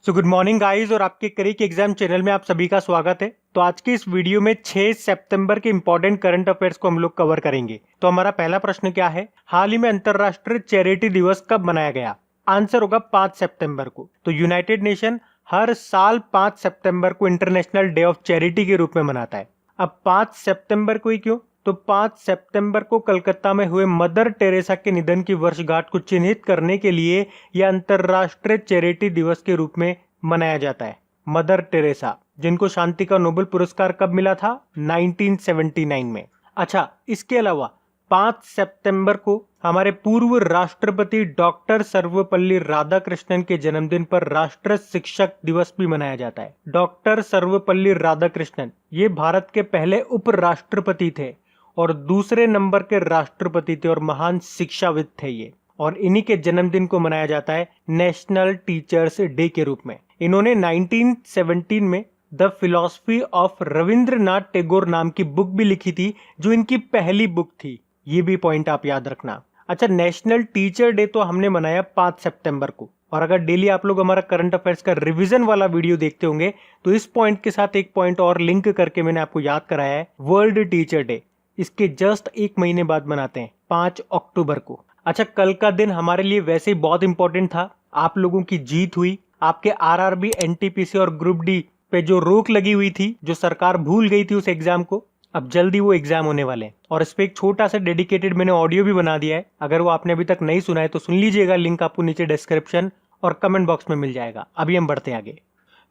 So good morning guys और आपके करिक एग्जाम चैनल में आप सभी का स्वागत है। तो आज की इस वीडियो में 6 सितंबर के इंपॉर्टेंट करंट अफेयर्स को हम लोग कवर करेंगे। तो हमारा पहला प्रश्न क्या है, हाल ही में अंतरराष्ट्रीय चैरिटी दिवस कब मनाया गया? आंसर होगा 5 सितंबर को। तो यूनाइटेड नेशन हर साल 5 सितंबर को इंटरनेशनल डे ऑफ चैरिटी के रूप में मनाता है। अब 5 सितंबर को ही क्यों? तो 5 सितंबर को कलकत्ता में हुए मदर टेरेसा के निधन की वर्षगांठ को चिन्हित करने के लिए यह अंतरराष्ट्रीय चैरिटी दिवस के रूप में मनाया जाता है। मदर टेरेसा, जिनको शांति का नोबेल पुरस्कार कब मिला था? 1979 में। अच्छा, इसके अलावा 5 सितंबर को हमारे पूर्व राष्ट्रपति डॉक्टर सर्वपल्ली राधाकृष्णन के जन्मदिन पर राष्ट्रीय शिक्षक दिवस भी मनाया जाता है। डॉक्टर सर्वपल्ली राधाकृष्णन ये भारत के पहले उपराष्ट्रपति थे और दूसरे नंबर के राष्ट्रपति थे और महान शिक्षाविद थे ये, और इन्हीं के जन्मदिन को मनाया जाता है नेशनल टीचर्स डे के रूप में। इन्होंने 1917 में the philosophy of Rabindranath Tagore नाम की बुक भी लिखी थी, जो इनकी पहली बुक थी। ये भी पॉइंट आप याद रखना। अच्छा, नेशनल टीचर डे तो हमने मनाया 5 सितंबर को, और अगर डेली आप लोग हमारा करंट अफेयर्स का रिवीजन वाला वीडियो देखते होंगे तो इस पॉइंट के साथ एक पॉइंट और लिंक करके मैंने आपको याद कराया है, वर्ल्ड टीचर डे इसके जस्ट 1 महीने बाद मनाते हैं, 5 अक्टूबर को। अच्छा, कल का दिन हमारे लिए वैसे ही बहुत इंपॉर्टेंट था। आप लोगों की जीत हुई। आपके आरआरबी, एनटीपीसी और ग्रुप डी पे जो रोक लगी हुई थी, जो सरकार भूल गई थी उस एग्जाम को, अब जल्दी वो एग्जाम होने वाले हैं। और इस पे एक छोटा सा डेडिकेटेड मैंने ऑडियो भी बना दिया है। अगर वो आपने अभी तक नहीं सुना है तो सुन लीजिएगा, लिंक आपको नीचे डिस्क्रिप्शन और कमेंट बॉक्स में मिल जाएगा। अभी हम बढ़ते हैं आगे।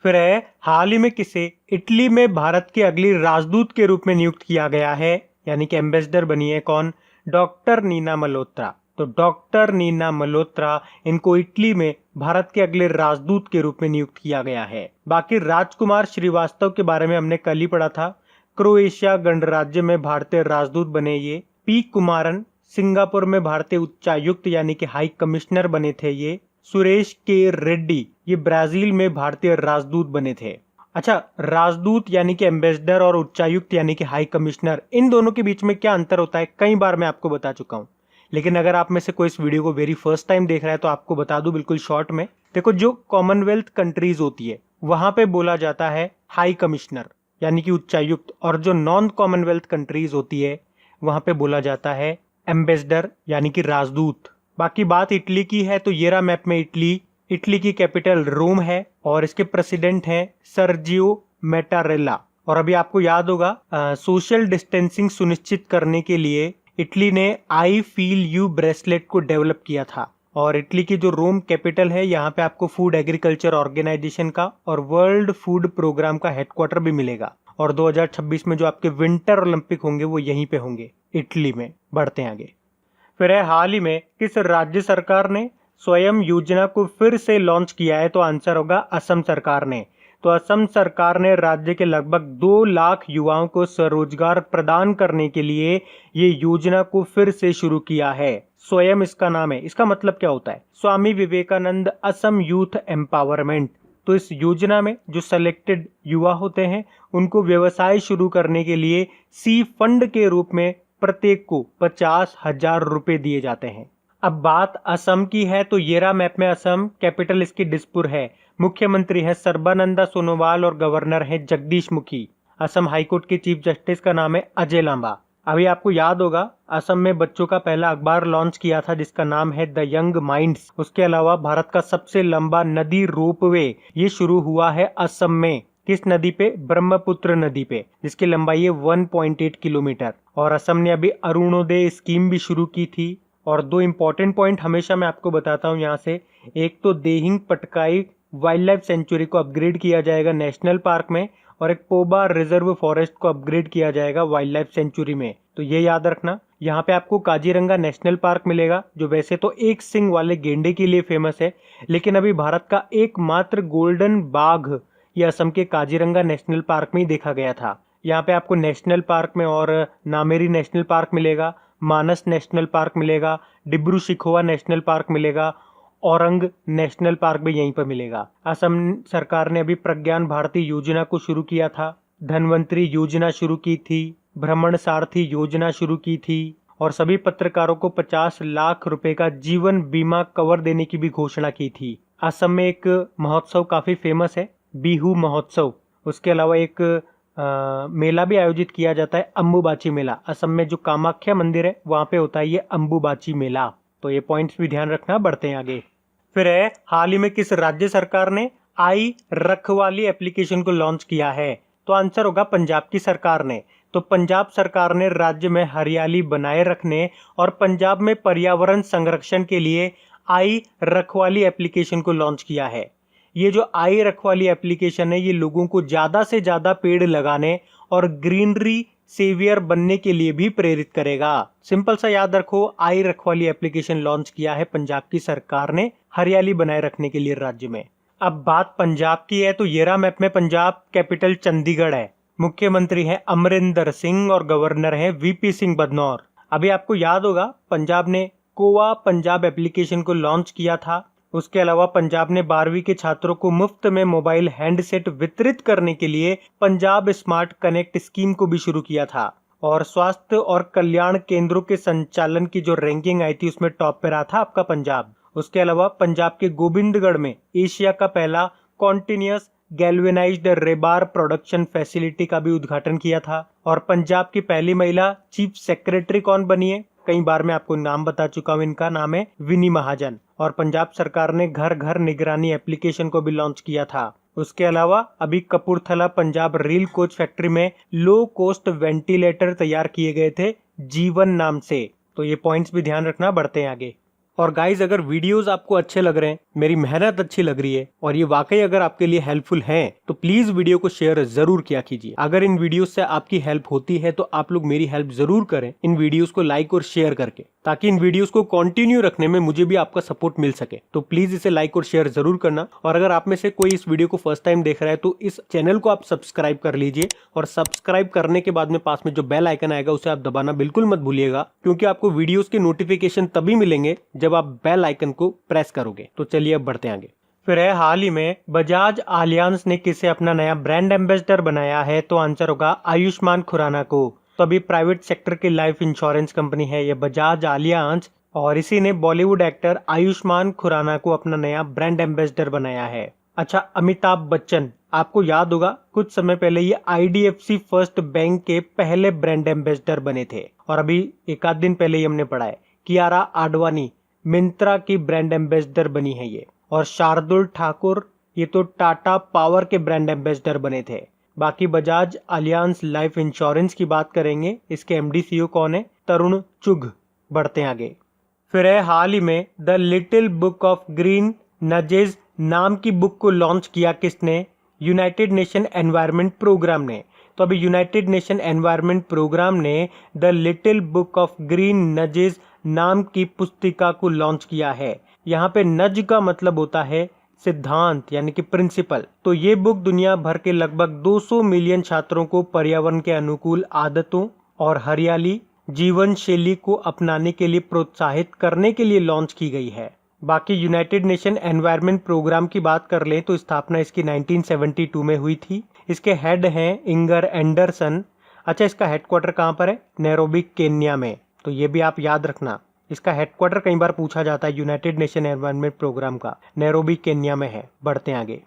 फिर है, हाल ही में किसे इटली में भारत के अगली राजदूत के रूप में नियुक्त किया गया है, यानी कि एम्बेसडर बनी है कौन? डॉक्टर नीना मल्होत्रा। तो डॉक्टर नीना मल्होत्रा, इनको इटली में भारत के अगले राजदूत के रूप में नियुक्त किया गया है। बाकी राजकुमार श्रीवास्तव के बारे में हमने कल ही पढ़ा था, क्रोएशिया गणराज्य में भारतीय राजदूत बने ये। पी कुमारन सिंगापुर में भारतीय उच्चायुक्त यानी कि हाई कमिश्नर बने थे ये। सुरेश के रेड्डी ये ब्राजील में भारतीय राजदूत बने थे। अच्छा, राजदूत यानी कि एम्बेसडर और उच्चायुक्त यानी कि हाई कमिश्नर, इन दोनों के बीच में क्या अंतर होता है कई बार मैं आपको बता चुका हूं, लेकिन अगर आप में से कोई इस वीडियो को वेरी फर्स्ट टाइम देख रहा है तो आपको बता दूं बिल्कुल शॉर्ट में। देखो, जो कॉमनवेल्थ कंट्रीज होती है वहां पे बोला जाता है हाई कमिश्नर यानी कि उच्चायुक्त, और जो नॉन कॉमनवेल्थ कंट्रीज होती है वहां पे बोला जाता है एम्बेसडर यानी कि राजदूत। बाकी बात इटली की है तो ये रहा मैप में इटली की कैपिटल रोम है और इसके प्रेसिडेंट हैं सर्जियो मैटारेला। और अभी आपको याद होगा, सोशल डिस्टेंसिंग सुनिश्चित करने के लिए इटली ने आई फील यू ब्रेसलेट को डेवलप किया था। और इटली की जो रोम कैपिटल है, यहाँ पे आपको फूड एग्रीकल्चर ऑर्गेनाइजेशन का और वर्ल्ड फूड प्रोग्राम का हेडक्वार्टर भी मिलेगा। और 2026 में जो आपके विंटर ओलंपिक होंगे वो यहीं पे होंगे, इटली में। बढ़ते हैं आगे। फिर है, हाल ही में किस राज्य सरकार ने स्वयं योजना को फिर से लॉन्च किया है? तो आंसर होगा असम सरकार ने। तो असम सरकार ने राज्य के लगभग 2 लाख युवाओं को स्वरोजगार प्रदान करने के लिए ये योजना को फिर से शुरू किया है। स्वयं इसका नाम है। इसका मतलब क्या होता है? Swami Vivekananda Assam youth empowerment. तो इस योजना में जो सेलेक्टेड युवा होते हैं उनको व्यवसाय शुरू करने के लिए सी फंड के रूप में प्रत्येक को 50,000 रुपए दिए जाते हैं। अब बात असम की है तो ये रहा मैप में असम, कैपिटल इसकी दिसपुर है, मुख्यमंत्री है सर्बानंदा सोनोवाल और गवर्नर है जगदीश मुखी। असम हाईकोर्ट के चीफ जस्टिस का नाम है अजय लांबा। अभी आपको याद होगा, असम में बच्चों का पहला अखबार लॉन्च किया था जिसका नाम है द यंग माइंड्स। उसके अलावा भारत का सबसे लंबा नदी रोपवे ये शुरू हुआ है असम में। किस नदी पे? ब्रह्मपुत्र नदी पे, जिसकी लंबाई है 1.8 किलोमीटर। और असम ने अभी अरुणोदय स्कीम भी शुरू की थी। और 2 इंपॉर्टेंट पॉइंट हमेशा मैं आपको बताता हूँ यहाँ से, एक तो Dehing Patkai wild life sanctuary को अपग्रेड किया जाएगा नेशनल पार्क में, और एक पोबा रिजर्व फॉरेस्ट को अपग्रेड किया जाएगा वाइल्ड लाइफ सेंचुरी में। तो ये याद रखना। यहाँ पे आपको काजीरंगा नेशनल पार्क मिलेगा, जो वैसे तो एक सिंग वाले गेंडे के लिए फेमस है, लेकिन अभी भारत का एकमात्र गोल्डन बाघ ये असम के काजीरंगा नेशनल पार्क में ही देखा गया था। यहाँ पे आपको नेशनल पार्क में और नामेरी नेशनल पार्क मिलेगा, मानस नेशनल पार्क मिलेगा, डिब्रू शिखोवा नेशनल पार्क मिलेगा, औरंग नेशनल पार्क भी यहीं पर मिलेगा। असम सरकार ने अभी प्रज्ञान भारती योजना को शुरू किया था, धनवंतरी योजना शुरू की थी, भ्रमण सारथी योजना शुरू की थी, और सभी पत्रकारों को 50 लाख रुपए का जीवन बीमा कवर देने की भी घोषणा की थी। असम में एक महोत्सव काफ़ी फेमस है, बिहू महोत्सव। उसके अलावा एक मेला भी आयोजित किया जाता है, अम्बुबाची मेला। असम में जो कामाख्या मंदिर है वहाँ पे होता है ये अम्बुबाची मेला। तो ये पॉइंट्स भी ध्यान रखना, बढ़ते हैं आगे। फिर है, हाल ही में किस राज्य सरकार ने आई रखवाली एप्लीकेशन को लॉन्च किया है? तो आंसर होगा पंजाब की सरकार ने। तो पंजाब सरकार ने राज्य में हरियाली बनाए रखने और पंजाब में पर्यावरण संरक्षण के लिए आई रखवाली एप्लीकेशन को लॉन्च किया है। ये जो आई रखवाली एप्लीकेशन है ये लोगों को ज़्यादा से ज़्यादा पेड़ लगाने और ग्रीनरी सेवियर बनने के लिए भी प्रेरित करेगा। सिंपल सा याद रखो, आई रखवाली एप्लीकेशन लॉन्च किया है पंजाब की सरकार ने हरियाली बनाए रखने के लिए राज्य में। अब बात पंजाब की है तो ये रहा मैप में पंजाब, कैपिटल चंडीगढ़ है, मुख्यमंत्री है अमरिंदर सिंह और गवर्नर है वीपी सिंह बदनौर। अभी आपको याद होगा पंजाब ने कोवा पंजाब एप्लीकेशन को लॉन्च किया था। उसके अलावा पंजाब ने 12वीं के छात्रों को मुफ्त में मोबाइल हैंडसेट वितरित करने के लिए पंजाब स्मार्ट कनेक्ट स्कीम को भी शुरू किया था। और स्वास्थ्य और कल्याण केंद्रों के संचालन की जो रैंकिंग आई थी उसमें टॉप पे रहा था आपका पंजाब। उसके अलावा पंजाब के गोबिंदगढ़ में एशिया का पहला continuous galvanised rebar production facility का भी उद्घाटन किया था। और पंजाब की पहली महिला चीफ सेक्रेटरी कौन बनी है? कई बार मैं आपको नाम बता चुका हूँ, इनका नाम है विनी महाजन। और पंजाब सरकार ने घर घर निगरानी एप्लीकेशन को भी लॉन्च किया था। उसके अलावा अभी Kapurthala Punjab rail coach factory में लो कॉस्ट वेंटिलेटर तैयार किए गए थे जीवन नाम से। तो ये पॉइंट्स भी ध्यान रखना, बढ़ते हैं आगे। और गाइज अगर वीडियोस आपको अच्छे लग रहे हैं, मेरी मेहनत अच्छी लग रही है और ये वाकई अगर आपके लिए हेल्पफुल हैं, तो प्लीज वीडियो को शेयर जरूर किया कीजिए। अगर इन वीडियोस से आपकी हेल्प होती है तो आप लोग मेरी हेल्प जरूर करें इन वीडियोस को लाइक और शेयर करके, ताकि इन वीडियोस को कंटिन्यू रखने में मुझे भी आपका सपोर्ट मिल सके। तो प्लीज इसे लाइक और शेयर जरूर करना। और अगर आप में से कोई इस वीडियो को फर्स्ट टाइम देख रहा है तो इस चैनल को आप सब्सक्राइब कर लीजिए। और सब्सक्राइब करने के बाद में पास में जो बेल आइकन आएगा उसे आप दबाना बिल्कुल मत भूलिएगा, क्योंकि आपको वीडियोस के नोटिफिकेशन तभी मिलेंगे जब आप बेल आइकन को प्रेस करोगे। तो चलिए अब बढ़ते हैं आगे। फिर है, हाल ही में बजाज आलियांज ने किसे अपना नया ब्रांड एम्बेसडर बनाया है? तो आंसर होगा आयुष्मान खुराना को। तो अभी प्राइवेट सेक्टर की लाइफ इंश्योरेंस कंपनी है ये बजाज आलियांज, और इसी ने बॉलीवुड एक्टर आयुष्मान खुराना को अपना नया ब्रांड एम्बेसडर बनाया है। अच्छा, अमिताभ बच्चन, आपको याद होगा कुछ समय पहले ये आईडीएफसी फर्स्ट बैंक के पहले ब्रांड एम्बेसडर बने थे। और अभी एक आध दिन पहले ही हमने पढ़ा है कियारा आडवाणी मिंत्रा की ब्रांड एम्बेसडर बनी है ये। और शार्दुल ठाकुर ये तो टाटा पावर के ब्रांड एम्बेसडर बने थे। बाकी बजाज अलियांज लाइफ इंश्योरेंस की बात करेंगे, इसके एमडी सीईओ कौन है? तरुण चुघ। बढ़ते हैं आगे। फिर है, हाल ही में the little book of green nudges नाम की बुक को लॉन्च किया किसने? यूनाइटेड नेशन एनवायरनमेंट प्रोग्राम ने। तो अभी यूनाइटेड नेशन एनवायरनमेंट प्रोग्राम ने the little book of green nudges नाम की पुस्तिका को लॉन्च किया है। यहाँ पे नज का मतलब होता है सिद्धांत यानी कि प्रिंसिपल। तो ये बुक दुनिया भर के लगभग 200 मिलियन छात्रों को पर्यावरण के अनुकूल आदतों और हरियाली जीवन शैली को अपनाने के लिए प्रोत्साहित करने के लिए लॉन्च की गई है। बाकी यूनाइटेड नेशन एनवायरनमेंट प्रोग्राम की बात कर लें तो स्थापना इसकी 1972 में हुई थी। इसके हेड हैं इंगर एंडरसन। अच्छा, इसका हेडक्वार्टर कहाँ पर है? नैरोबी केन्या में। तो ये भी आप याद रखना, इसका हेडक्वार्टर कई बार पूछा जाता है यूनाइटेड नेशन एनवायरनमेंट प्रोग्राम का, नैरोबी केन्या में है। बढ़ते हैं आगे।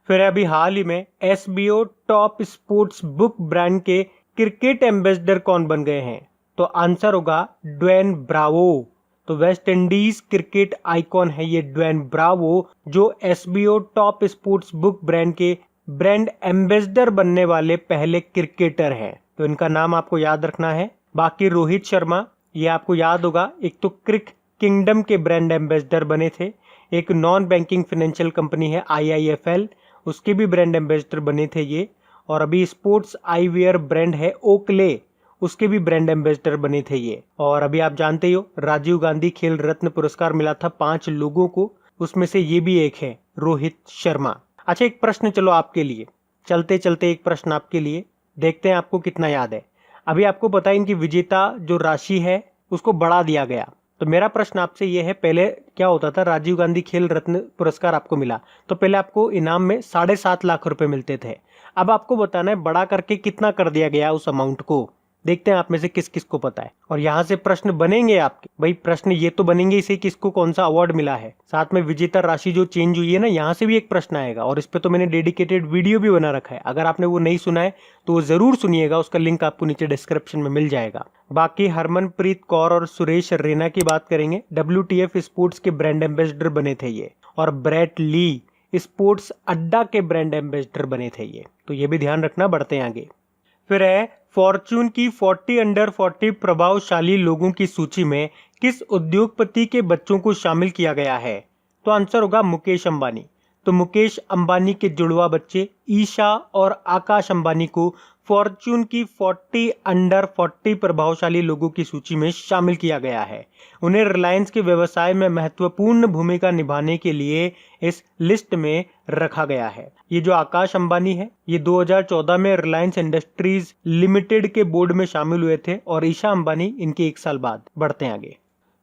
फिर अभी हाल ही में SBO top sports book brand के क्रिकेट एम्बेसडर कौन बन गए हैं? तो आंसर होगा ड्वेन ब्रावो। तो वेस्ट इंडीज क्रिकेट आइकॉन है ये ड्वेन ब्रावो, जो SBO top sports book brand के ब्रांड एम्बेसडर बनने वाले पहले क्रिकेटर हैं। तो इनका नाम आपको याद रखना है। बाकी रोहित शर्मा, ये आपको याद होगा, एक तो क्रिक किंगडम के ब्रांड एम्बेसडर बने थे। एक नॉन बैंकिंग फाइनेंशियल कंपनी है IIFL, उसके भी ब्रांड एम्बेसडर बने थे ये। और अभी स्पोर्ट्स आईवेयर ब्रांड है ओकले, उसके भी ब्रांड एम्बेसडर बने थे ये। और अभी आप जानते ही हो राजीव गांधी खेल रत्न पुरस्कार मिला था 5 लोगों को, उसमें से ये भी एक है रोहित शर्मा। अच्छा, एक प्रश्न चलो आपके लिए, चलते चलते एक प्रश्न आपके लिए, देखते हैं आपको कितना याद है। अभी आपको पता है इनकी विजेता जो राशि है उसको बढ़ा दिया गया। तो मेरा प्रश्न आपसे ये है, पहले क्या होता था? राजीव गांधी खेल रत्न पुरस्कार आपको मिला तो पहले आपको इनाम में 7.5 लाख रुपए मिलते थे। अब आपको बताना है बड़ा करके कितना कर दिया गया उस अमाउंट को। देखते हैं आप में से किस किस को पता है। और यहाँ से प्रश्न बनेंगे आपके, भाई प्रश्न ये तो बनेंगे इसे किसको कौन सा अवार्ड मिला है, साथ में विजेता राशि जो चेंज हुई है ना, यहाँ से भी एक प्रश्न आएगा और इस पे तो मैंने डेडिकेटेड वीडियो भी बना रखा है। अगर आपने वो नहीं सुना है तो वो जरूर सुनिएगा, उसका लिंक आपको नीचे डिस्क्रिप्शन में मिल जाएगा। बाकी हरमनप्रीत कौर और सुरेश रैना की बात करेंगे, WTF स्पोर्ट्स के ब्रांड एम्बेसडर बने थे ये, और ब्रेट ली स्पोर्ट्स अड्डा के ब्रांड एम्बेसडर बने थे ये, तो ये भी ध्यान रखना। बढ़ते हैं आगे। फिर है फॉर्च्यून की 40 अंडर 40 प्रभावशाली लोगों की सूची में किस उद्योगपति के बच्चों को शामिल किया गया है? तो आंसर होगा मुकेश अंबानी। तो मुकेश अंबानी के जुड़वा बच्चे ईशा और आकाश अंबानी को फॉर्च्यून की 40 अंडर 40 प्रभावशाली लोगों की सूची में शामिल किया गया है। उन्हें रिलायंस के व्यवसाय में महत्वपूर्ण भूमिका निभाने के लिए इस लिस्ट में रखा गया है। ये जो आकाश अंबानी है ये 2014 में रिलायंस इंडस्ट्रीज लिमिटेड के बोर्ड में शामिल हुए थे और ईशा अंबानी इनके 1 साल बाद। बढ़ते हैं आगे।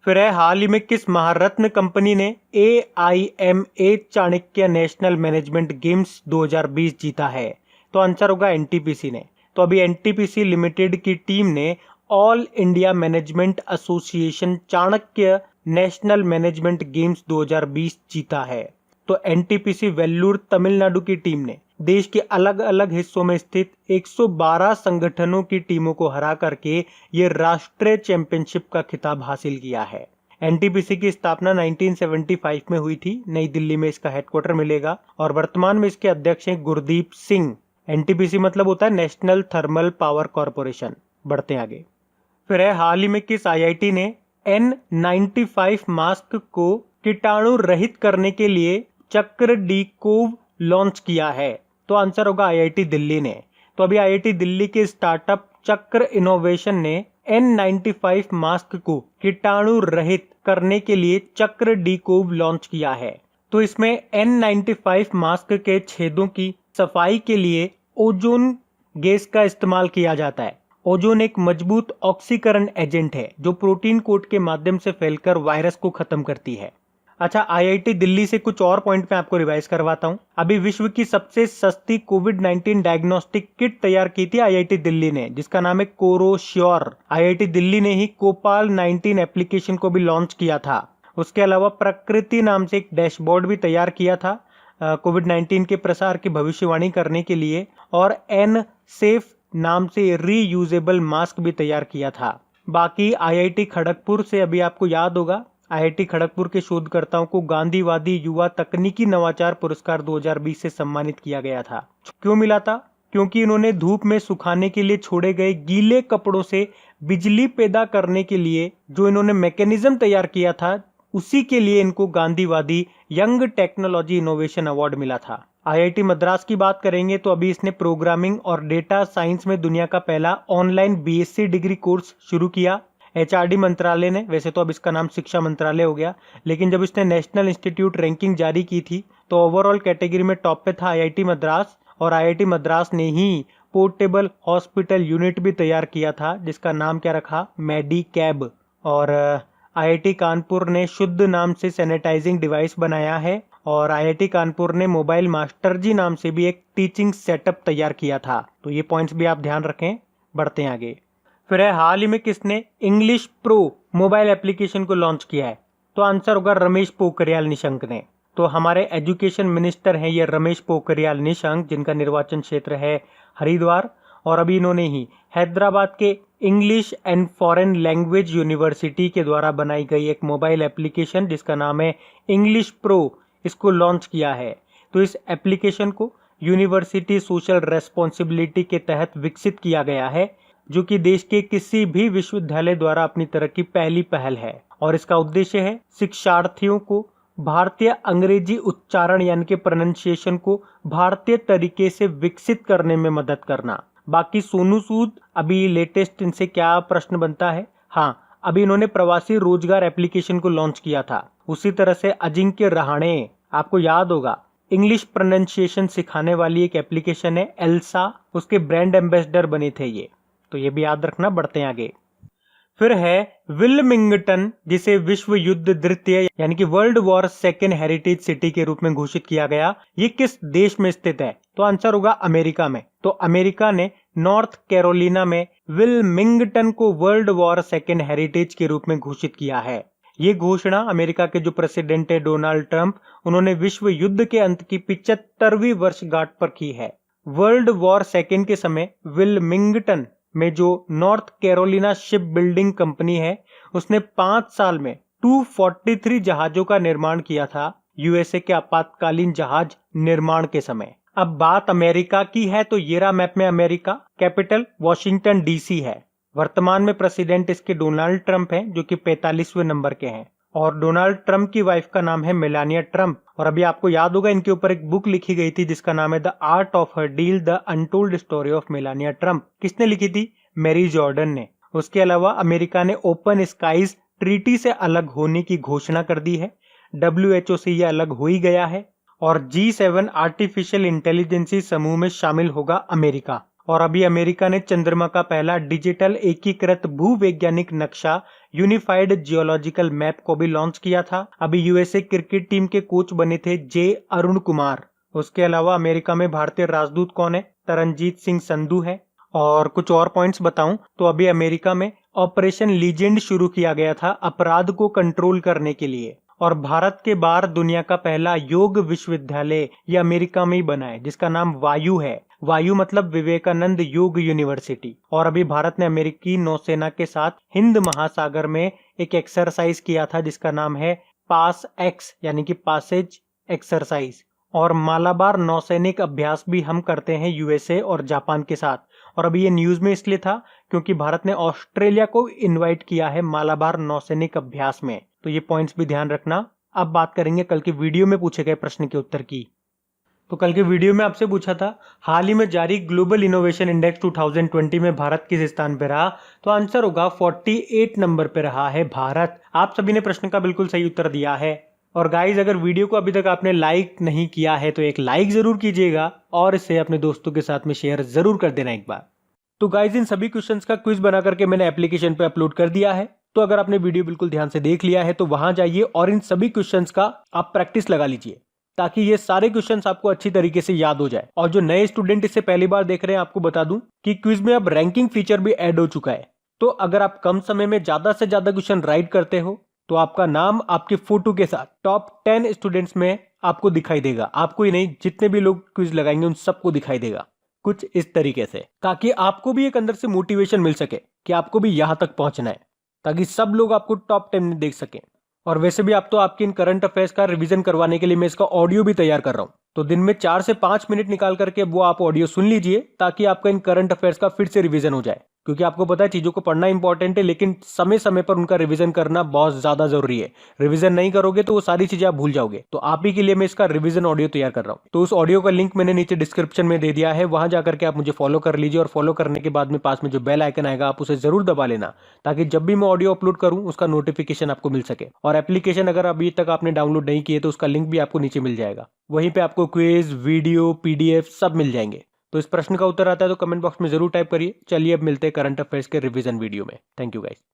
फिर है हाल ही में किस महारत्न कंपनी ने AIMA Chanakya national management games 2020 जीता है? तो आंसर होगा NTPC ने। तो अभी NTPC लिमिटेड की टीम ने all India management association Chanakya national management games 2020 जीता है। तो NTPC वेल्लूर तमिलनाडु की टीम ने देश के अलग अलग हिस्सों में स्थित 112 संगठनों की टीमों को हरा करके ये राष्ट्रीय चैंपियनशिप का खिताब हासिल किया है। NTPC की स्थापना 1975 में हुई थी, नई दिल्ली में इसका हेडक्वार्टर मिलेगा और वर्तमान में इसके अध्यक्ष हैं गुरदीप सिंह। NTPC मतलब होता है नेशनल थर्मल पावर कॉरपोरेशन। बढ़ते आगे। फिर है हाल ही में किस IIT ने N95 मास्क को कीटाणु रहित करने के लिए चक्र डी-कोव लॉन्च किया है? तो आंसर होगा IIT दिल्ली ने। तो अभी IIT दिल्ली के स्टार्टअप चक्र इनोवेशन ने N95 मास्क को कीटाणु रहित करने के लिए चक्र डी-कोव लॉन्च किया है। तो इसमें N95 मास्क के छेदों की सफाई के लिए ओजोन गैस का इस्तेमाल किया जाता है। ओजोन एक मजबूत ऑक्सीकरण एजेंट है जो प्रोटीन कोट के माध्यम से फैलकर वायरस को खत्म करती है। अच्छा, IIT दिल्ली से कुछ और पॉइंट में आपको रिवाइज करवाता हूं। अभी विश्व की सबसे सस्ती कोविड-19 डायग्नोस्टिक किट तैयार की थी IIT दिल्ली ने, जिसका नाम है कोरोश्योर। IIT दिल्ली ने ही कोपाल 19 एप्लीकेशन को भी लॉन्च किया था। उसके अलावा प्रकृति नाम से एक डैशबोर्ड भी तैयार किया था कोविड-19 के प्रसार की भविष्यवाणी करने के लिए, और N-सेफ नाम से रीयूजेबल मास्क भी तैयार किया था। बाकी IIT खड़गपुर से अभी आपको याद होगा, IIT खड़गपुर के शोधकर्ताओं को गांधीवादी युवा तकनीकी नवाचार पुरस्कार 2020 से सम्मानित किया गया था। क्यों मिला था? क्योंकि इन्होंने धूप में सुखाने के लिए छोड़े गए गीले कपड़ों से बिजली पैदा करने के लिए जो इन्होंने मैकेनिज्म तैयार किया था, उसी के लिए इनको गांधीवादी यंग टेक्नोलॉजी इनोवेशन अवार्ड मिला था। IIT मद्रास की बात करेंगे तो अभी इसने प्रोग्रामिंग और डेटा साइंस में दुनिया का पहला ऑनलाइन BSc डिग्री कोर्स शुरू किया। HRD मंत्रालय ने, वैसे तो अब इसका नाम शिक्षा मंत्रालय हो गया, लेकिन जब इसने नेशनल इंस्टीट्यूट रैंकिंग जारी की थी तो ओवरऑल कैटेगरी में टॉप पे था IIT मद्रास, और IIT मद्रास ने ही पोर्टेबल हॉस्पिटल यूनिट भी तैयार किया था जिसका नाम क्या रखा, मेडिकैब। और IIT कानपुर ने शुद्ध नाम से सैनिटाइजिंग डिवाइस बनाया है, और IIT कानपुर ने मोबाइल मास्टर जी नाम से भी एक टीचिंग सेटअप तैयार किया था। तो ये पॉइंट्स भी आप ध्यान रखें। बढ़ते हैं आगे। फिर है हाल ही में किसने इंग्लिश प्रो मोबाइल एप्लीकेशन को लॉन्च किया है? तो आंसर होगा रमेश पोखरियाल निशंक ने। तो हमारे एजुकेशन मिनिस्टर हैं ये रमेश पोखरियाल निशंक, जिनका निर्वाचन क्षेत्र है हरिद्वार, और अभी इन्होंने ही हैदराबाद के English and foreign language university के द्वारा बनाई गई एक मोबाइल एप्लीकेशन जिसका नाम है इंग्लिश प्रो, इसको लॉन्च किया है। तो इस एप्लीकेशन को यूनिवर्सिटी सोशल रेस्पॉन्सिबिलिटी के तहत विकसित किया गया है, जो कि देश के किसी भी विश्वविद्यालय द्वारा अपनी तरह की पहली पहल है, और इसका उद्देश्य है शिक्षार्थियों को भारतीय अंग्रेजी उच्चारण यानी कि प्रोनाउंसिएशन को भारतीय तरीके से विकसित करने में मदद करना। बाकी सोनू सूद, अभी लेटेस्ट इनसे क्या प्रश्न बनता है? हाँ, अभी इन्होंने प्रवासी रोजगार एप्लीकेशन को लॉन्च किया था। उसी तरह से अजिंक्य रहाणे, आपको याद होगा, इंग्लिश प्रोनाउंसिएशन सिखाने वाली एक एप्लीकेशन है एल्सा, उसके ब्रांड एम्बेसडर बने थे ये, तो ये भी याद रखना। बढ़ते हैं आगे। फिर है विल्मिंगटन, जिसे विश्व युद्ध द्वितीय यानी कि world war second heritage city के रूप में घोषित किया गया। ये किस देश में स्थित है? तो आंसर होगा अमेरिका में। तो अमेरिका ने नॉर्थ कैरोलिना में विल्मिंगटन को वर्ल्ड वॉर सेकेंड हेरिटेज के रूप में घोषित किया है। ये घोषणा अमेरिका के जो प्रेसिडेंट है डोनाल्ड ट्रंप, उन्होंने विश्व युद्ध के अंत की 75वीं वर्षगांठ पर की है। वर्ल्ड वॉर सेकेंड के समय विल्मिंगटन में जो north Carolina ship building company है, उसने 5 साल में 243 जहाजों का निर्माण किया था यूएसए के आपातकालीन जहाज निर्माण के समय। अब बात अमेरिका की है तो ये रहा मैप में अमेरिका। कैपिटल वॉशिंगटन डीसी है। वर्तमान में प्रेसिडेंट इसके डोनाल्ड ट्रंप हैं, जो कि 45वें नंबर के हैं। और डोनाल्ड ट्रंप की वाइफ का नाम है मेलानिया ट्रंप। और अभी आपको याद होगा इनके ऊपर एक बुक लिखी गई थी जिसका नाम है the art of her deal, the untold story of Melania Trump. किसने लिखी थी? मैरी जॉर्डन ने। उसके अलावा अमेरिका ने ओपन स्काईज ट्रीटी से अलग होने की घोषणा कर दी है। WHO से यह अलग हो ही गया है। और G7 आर्टिफिशियल इंटेलिजेंसी समूह में शामिल होगा अमेरिका। और अभी अमेरिका ने चंद्रमा का पहला डिजिटल एकीकृत भूवैज्ञानिक नक्शा यूनिफाइड जियोलॉजिकल मैप को भी लॉन्च किया था। अभी यूएसए क्रिकेट टीम के कोच बने थे जे अरुण कुमार। उसके अलावा अमेरिका में भारतीय राजदूत कौन है? तरनजीत सिंह संधू है। और कुछ और पॉइंट्स बताऊं तो अभी अमेरिका में ऑपरेशन लीजेंड शुरू किया गया था अपराध को कंट्रोल करने के लिए। और भारत के बाहर दुनिया का पहला योग विश्वविद्यालय ये अमेरिका में ही बना है, जिसका नाम वायु है। वायु मतलब विवेकानंद योग यूनिवर्सिटी। और अभी भारत ने अमेरिकी नौसेना के साथ हिंद महासागर में एक एक्सरसाइज किया था जिसका नाम है पास एक्स यानी कि पासेज एक्सरसाइज। और मालाबार नौसैनिक अभ्यास भी हम करते हैं यूएसए और जापान के साथ। और अभी ये न्यूज में इसलिए था क्योंकि भारत ने ऑस्ट्रेलिया को इनवाइट किया है मालाबार नौसैनिक अभ्यास में। तो ये पॉइंट्स भी ध्यान रखना। अब बात करेंगे कल के वीडियो में पूछे गए प्रश्न के उत्तर की। तो कल के वीडियो में आपसे पूछा था हाल ही में जारी ग्लोबल इनोवेशन इंडेक्स 2020 में भारत किस स्थान पे रहा? तो आंसर होगा 48 नंबर पे रहा है भारत। आप सभी ने प्रश्न का बिल्कुल सही उत्तर दिया है। और गाइज, अगर वीडियो को अभी तक आपने लाइक नहीं किया है तो एक लाइक जरूर कीजिएगा और इसे अपने दोस्तों के साथ में शेयर जरूर कर देना एक बार। तो गाइज, इन सभी क्वेश्चंस का क्विज बना करके मैंने एप्लीकेशन पे अपलोड कर दिया है। तो अगर आपने वीडियो बिल्कुल ध्यान से देख लिया है तो वहां जाइए और इन सभी क्वेश्चंस का आप प्रैक्टिस लगा लीजिए ताकि ये सारे क्वेश्चंस आपको अच्छी तरीके से याद हो जाए। और जो नए स्टूडेंट इसे पहली बार देख रहे हैं, आपको बता दूं कि क्विज में अब रैंकिंग फीचर भी ऐड हो चुका है। तो अगर आप कम समय में ज्यादा से ज्यादा क्वेश्चन राइट करते हो तो आपका नाम आपके फोटो के साथ टॉप 10 स्टूडेंट्स में आपको दिखाई देगा। आपको ही नहीं, जितने भी लोग क्विज लगाएंगे उन सबको दिखाई देगा कुछ इस तरीके से, ताकि आपको भी एक अंदर से मोटिवेशन मिल सके कि आपको भी यहां तक पहुंचना है, ताकि सब लोग आपको टॉप 10 में देख सकें। और वैसे भी आप तो आपके इन करंट अफेयर्स का रिवीजन करवाने के लिए मैं इसका ऑडियो भी तैयार कर रहा हूं। तो दिन में 4 से 5 मिनट निकाल करके वो आप ऑडियो सुन लीजिए ताकि आपका इन करंट अफेयर्स का फिर से रिवीजन हो जाए। क्योंकि आपको पता है चीजों को पढ़ना इंपॉर्टेंट है, लेकिन समय समय पर उनका रिवीजन करना बहुत ज्यादा जरूरी है। रिवीजन नहीं करोगे तो वो सारी चीजें आप भूल जाओगे। तो आप ही के लिए मैं इसका रिवीजन ऑडियो तैयार कर रहा हूँ। तो उस ऑडियो का लिंक मैंने नीचे डिस्क्रिप्शन में दे दिया है, वहां जाकर के आप मुझे फॉलो कर लीजिए। और फॉलो करने के बाद में पास में जो बेल आइकन आएगा आप उसे जरूर दबा लेना, ताकि जब भी मैं ऑडियो अपलोड करूं उसका नोटिफिकेशन आपको मिल सके। और एप्लीकेशन अगर अभी तक आपने डाउनलोड नहीं किए तो उसका लिंक भी आपको नीचे मिल जाएगा। वहीं पे आपको क्विज, वीडियो, PDF सब मिल जाएंगे। तो इस प्रश्न का उत्तर आता है तो कमेंट बॉक्स में जरूर टाइप करिए। चलिए अब मिलते हैं करंट अफेयर्स के रिवीजन वीडियो में। Thank you guys.